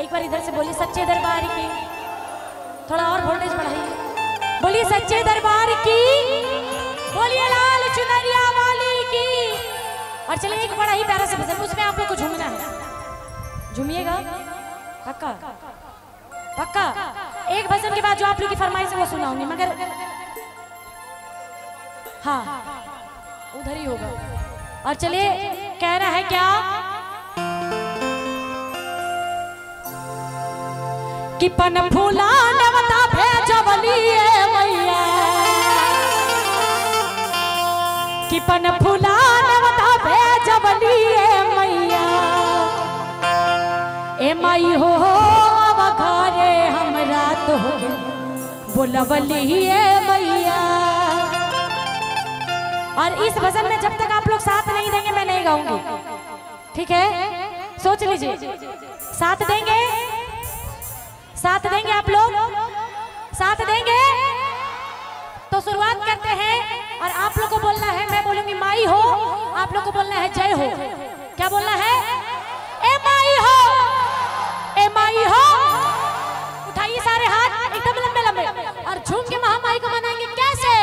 एक बार इधर से बोलिए सच्चे दरबार की, थोड़ा और वोल्टेज बढ़ाइए। बोलिए सच्चे दरबार की, बोलिए लाल चुनरिया वाली की। और चलिए एक बड़ा ही प्यारा सा भजन, उसमें आप लोग को झूमना है। झूमिएगा पक्का पक्का। एक भजन के बाद जो आप लोग की फरमाइश है वो सुनाऊंगी, मगर हाँ उधर ही होगा। और चलिए कहना है क्या कि पन फूला नवता भेजवलिए मैया, कि पन फूला नवता भेजवलिए मैया। ए माई हो अब घरे हमरा तो बोलवलिए मैया। और इस भजन में जब तक आप लोग साथ नहीं देंगे मैं नहीं गाऊंगी, ठीक है? सोच लीजिए, साथ देंगे, साथ देंगे आप लोग, साथ देंगे तो शुरुआत करते हैं। और आप लोग को बोलना है, मैं बोलूंगी माई हो, आप लोग को बोलना है जय हो। क्या बोलना है? ए माई हो, ए माई हो। उठाइए सारे हाथ एकदम लंबे लंबे और झूम के महामाई को मनाएंगे। कैसे?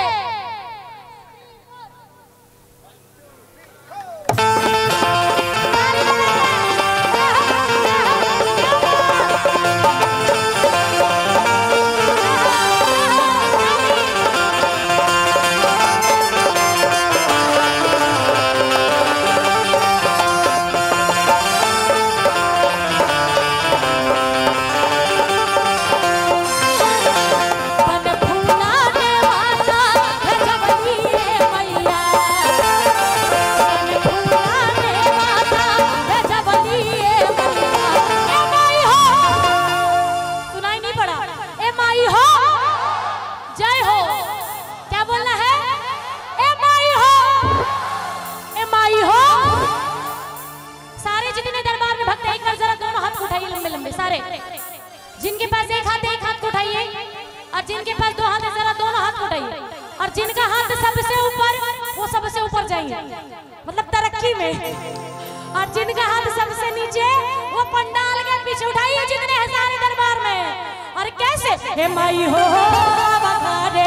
जिनके पास एक हाथ को उठाइए, और जिनके पास दो हाथ है जरा दोनों हाथ को उठाइए। और जिनका हाथ सबसे ऊपर वो सबसे ऊपर जाएंगे, मतलब तरक्की में। और जिनका हाथ सबसे नीचे वो पंडाल के पीछे उठाइए, जितने हैं सारे दरबार में। और कैसे? हे माई हो बखारे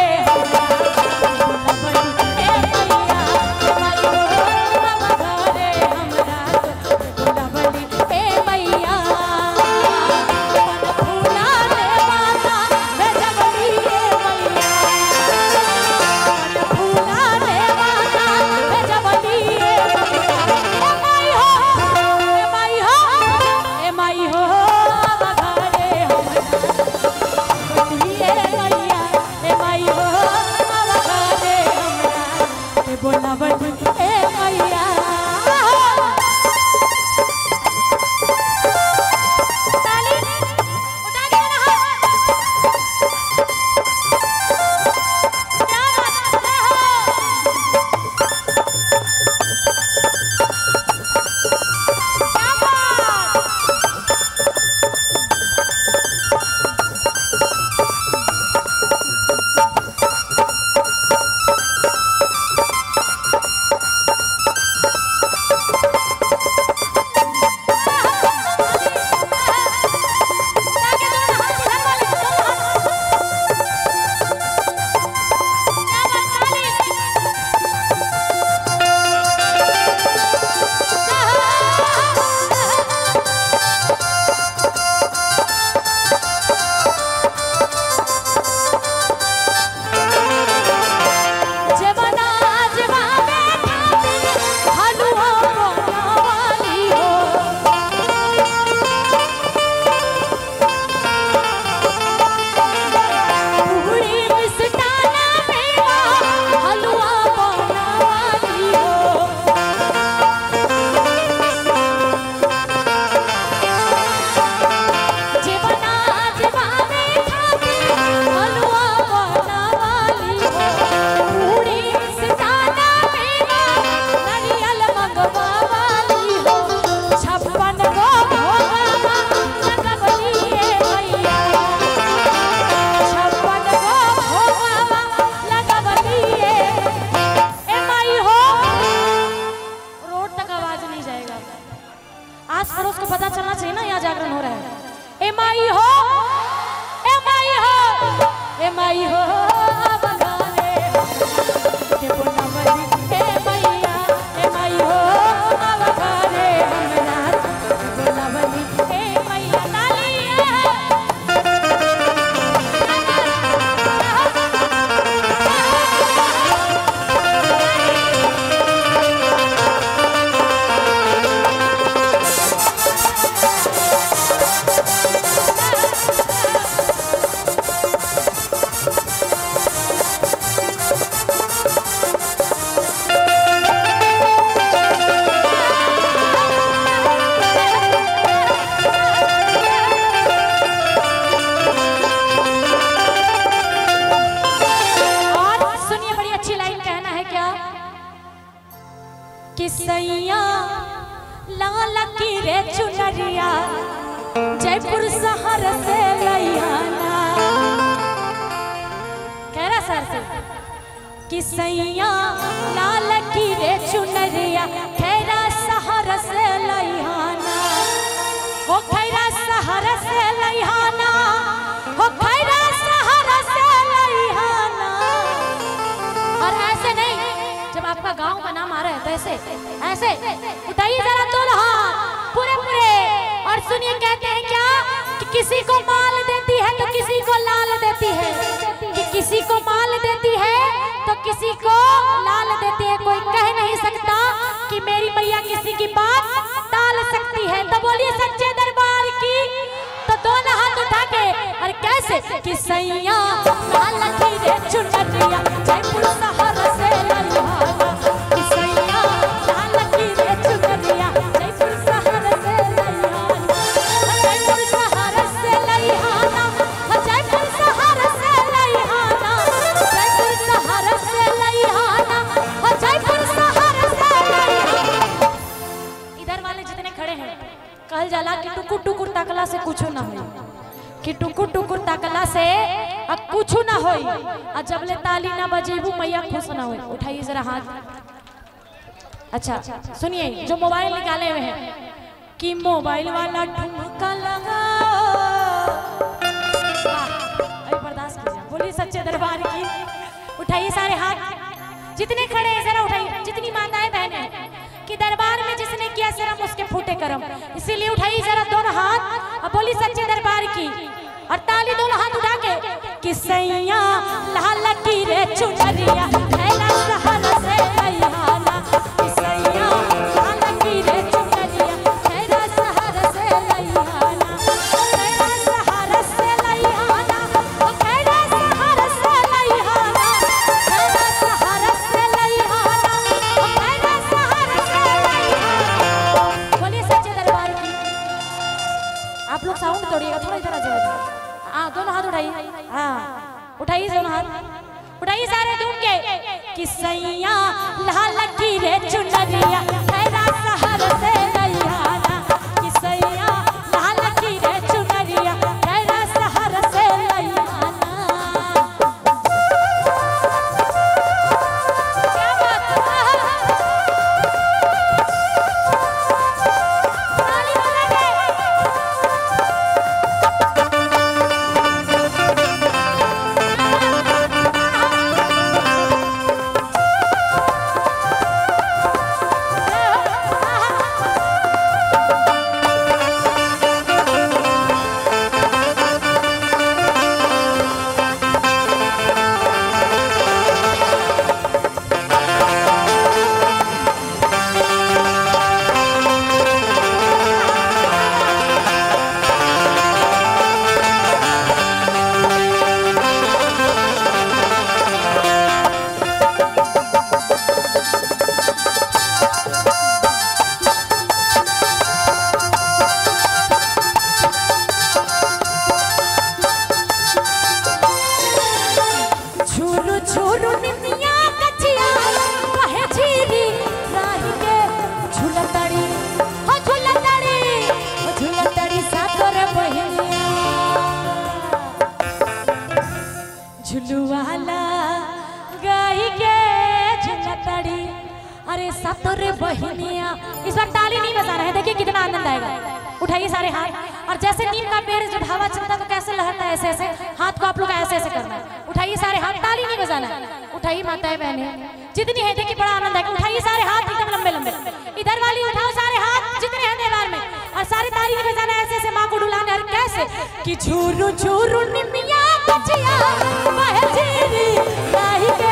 मैया, ए माई हो ए माई हो, ए माई हो, ए माई हो बगाने के बोलावली ए मैया, ए माई हो बगाने हमरा बोलावली ए मैया। किसैया लाल की रे चुनरिया जयपुर शहर से लैयाना, कह रहा सर से किसैया लाल की रे चुनरिया खैरा शहर से लैयाना, हो खैरा शहर से लैयाना, हो खैरा शहर से लैयाना। और ऐसे नहीं, जब आपका गांव का नाम आ रहा है तो ऐसे ऐसे उठाइए जरा दोनों हाथ पूरे पूरे और सुनिए। कहते हैं क्या कि किसी को माल देती है तो किसी को लाल देती है, कि किसी को माल देती है तो किसी को लाल देती है। कोई कह नहीं सकता कि मेरी मैया किसी की बात टाल सकती है। तो बोलिए सच्चे दरबार की, तो दोनों हाथ उठा के। और कैसे कि सैया लाल की रे चुनरिया जयपुर शहर से लैयाना, कि सैया लाल की रे चुनरिया जयपुर शहर से लैयाना, जयपुर शहर से लैयाना, जयपुर शहर से लैयाना, जयपुर शहर से लैयाना, जयपुर शहर से लैयाना। इधर वाले जितने खड़े हैं कहल जाला कि टुकुर टुकुर ताकला से कुछ ना हो, कि टुकुर टुकुर ताकला से कुछ ना होई, और जब ले ताली ना बजेबू मैया खुश ना होई। उठाइए जरा हाथ। अच्छा सुनिए, जो मोबाइल निकाले हुए हैं कि मोबाइल वाला ठुमका लगाओ, अभी बर्दाश्त कीजिए। बोलिए सच्चे दरबार की। उठाइए सारे हाथ जितने खड़े हैं, जरा उठाइए। जितनी माताएं बहनें कि दरबार में जिसने किया शर्म उसके फूटे करम, इसीलिए उठाइए जरा दोनों हाथ और बोली सच्चे दरबार की। और ताली दोनों हाथ उठा के कि सैया लाल की रे चुनरिया खैरा शहर से लैयाना, कि सैया लाल की रे चुनरिया खैरा शहर से लैयाना, खैरा शहर से लैयाना, खैरा शहर से लैयाना, खैरा शहर से लैयाना, खैरा शहर से लैयाना। बोलिए सच्चे दरबार की। आप लोग साउंड तोड़िएगा थोड़ा, इधर आ जाइए। हाँ दोनों हाथ उठाइए, हाँ उठाइए दोनों हाथ उठाइए सारे धूम के कि सैया लाल की रे चुनरिया खैरा शहर से लैयाना, कि सैया लाल की रे चुनरिया खैरा शहर से लैयाना। क्या बात ताली बजाएंगे। झुलुआला गाई के झुलतड़ी, अरे सतोरे बहिनिया। इस बार ताली नहीं बजा रहे हैं, देखिए कितना आनंद आएगा। उठाइए सारे हाथ और जैसे नीम का पेड़ जब हवा चलता तो कैसे लहरता है, ऐसे ऐसे हाथ को आप लोग ऐसे ऐसे करना है। उठाइए सारे हाथ, ताली नहीं बजाना है। उठाइए माताएं बहनें जितनी है, देखिए बड़ा आनंद आएगा। उठाइए सारे हाथ एकदम लंबे लंबे, इधर वाली उठाओ सारे हाथ जितने हैं दीवार में, और सारे ताली नहीं बजाना है, ऐसे ऐसे माँ को डुलाना है। कैसे कि झूरू झूरू निमिया बचिया बहजीरी नहीं के